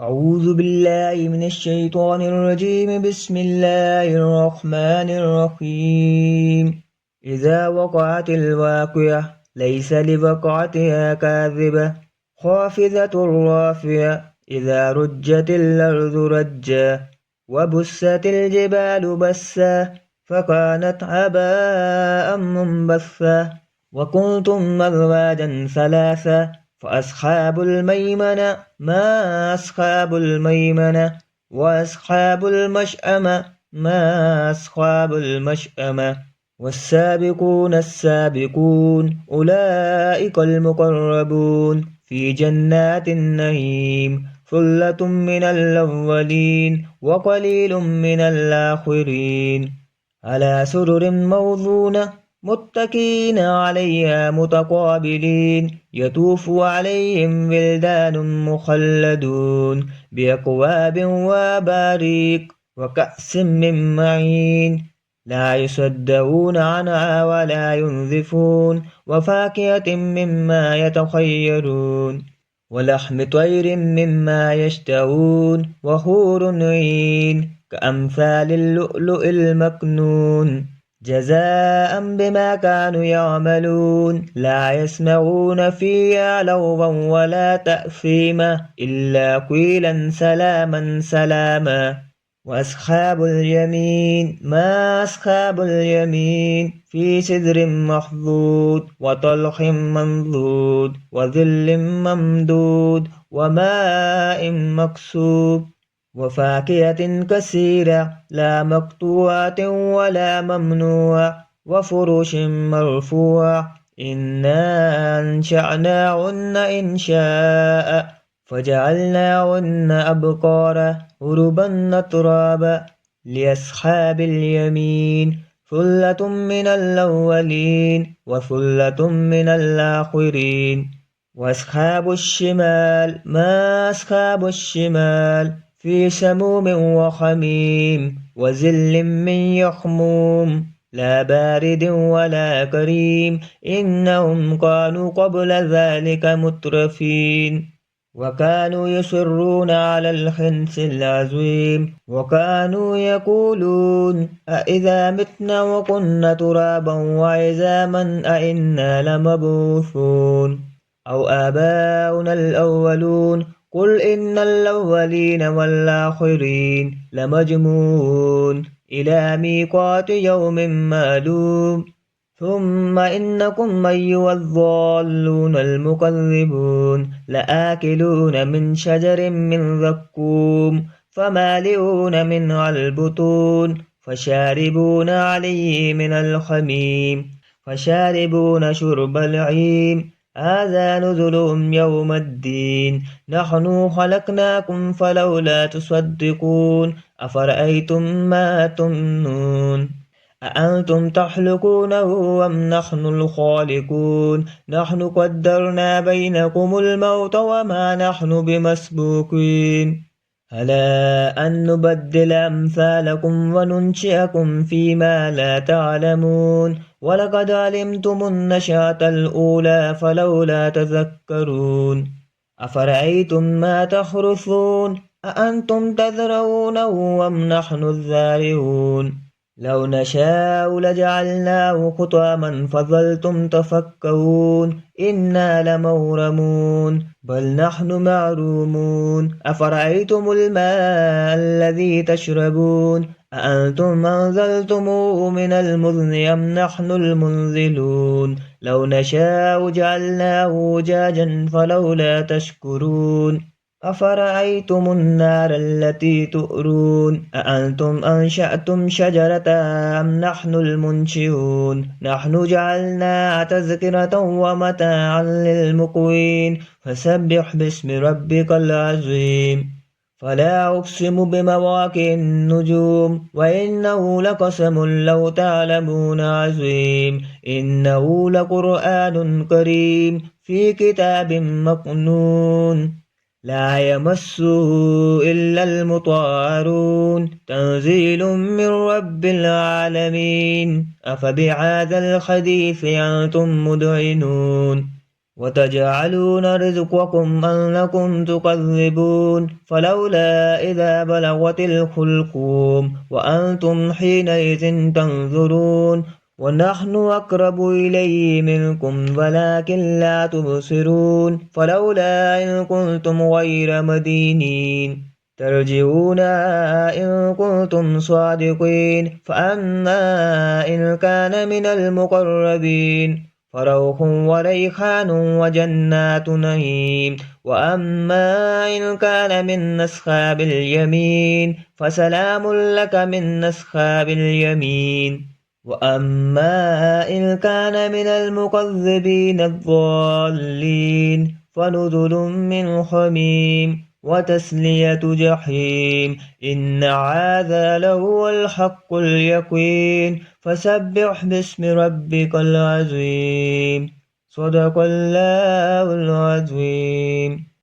أعوذ بالله من الشيطان الرجيم. بسم الله الرحمن الرحيم. إذا وقعت الواقعة ليس لوقعتها كاذبة خافضة رافعة. إذا رجت الأرض رجا وبست الجبال بسا فكانت هباء منبثا وكنتم أزواجا ثلاثا فأصحاب الميمنة ما أصحاب الميمنة وأصحاب المشأمة ما أصحاب المشأمة والسابقون السابقون أولئك المقربون في جنات النعيم ثلة من الأولين وقليل من الآخرين على سرر موضونة متكئين عليها متقابلين يطوف عليهم ولدان مخلدون بأكواب وأباريق وكأس من معين لا يصدعون عنها ولا ينزفون وفاكهة مما يتخيرون ولحم طير مما يشتهون وحور عين كأمثال اللؤلؤ المكنون جزاء بما كانوا يعملون لا يسمعون فيها لغوا ولا تأثيما إلا قيلا سلاما سلاما وأصحاب اليمين ما أصحاب اليمين في سدر مخضود وطلح منضود وظل ممدود وماء مكسوب وفاكهة كثيرة لا مقطوعة ولا ممنوعة وفرش مرفوعة إنا أنشأناهن إنشاء فجعلناهن أبكارا عربا أترابا لأصحاب اليمين ثلة من الأولين وثلة من الآخرين وأصحاب الشمال ما أصحاب الشمال في سموم وحميم وظل من يحموم لا بارد ولا كريم إنهم كانوا قبل ذلك مترفين وكانوا يصرون على الحنث العظيم وكانوا يقولون أإذا متنا وكنا ترابا وعظاما أإنا لمبعوثون أو آباؤنا الأولون قل إن الأولين والآخرين لمجموعون إلى ميقات يوم معلوم ثم إنكم أيها الضالون المكذبون لآكلون من شجر من زقوم فمالئون منها البطون فشاربون عليه من الحميم فشاربون شرب العيم هذا نزلهم يوم الدين نحن خلقناكم فلولا تصدقون أفرأيتم ما تمنون أأنتم تخلقونه أم نحن الخالقون نحن قدرنا بينكم الموت وما نحن بمسبوقين ألا أن نبدل أمثالكم وننشئكم فيما لا تعلمون ولقد علمتم النشأة الأولى فلولا تذكرون أفرأيتم ما تحرثون أأنتم تزرعونه أم نحن الزارعون لو نشاء لجعلناه حطاما فظلتم تفكرون إنا لمغرمون بل نحن معرومون أفرأيتم الماء الذي تشربون أأنتم أنزلتموه من المزن أم نحن المنزلون لو نشاء جعلناه أجاجا فلولا تشكرون أفرأيتم النار التي تؤرون أأنتم أنشأتم شجرتها أم نحن المنشئون نحن جعلناها تذكرة ومتاعا للمقوين فسبح باسم ربك العظيم فلا أقسم بمواقع النجوم وإنه لقسم لو تعلمون عظيم إنه لقرآن كريم في كتاب مكنون لا يمسه إلا المطهرون تنزيل من رب العالمين أفبهذا الحديث أنتم مدعنون وتجعلون رزقكم أنكم تكذبون فلولا إذا بلغت الحلقوم وأنتم حينئذ تنظرون ونحن أقرب إليه منكم ولكن لا تبصرون فلولا إن كنتم غير مدينين ترجعونها إن كنتم صادقين فأما إن كان من المقربين فروح وريحان وجنات نعيم وأما إن كان من أصحاب اليمين فسلام لك من أصحاب اليمين وأما إن كان من المكذبين الضالين فنزل من حميم وتسلية جحيم إن هذا لهو الحق اليقين فسبح باسم ربك العظيم صدق الله العظيم.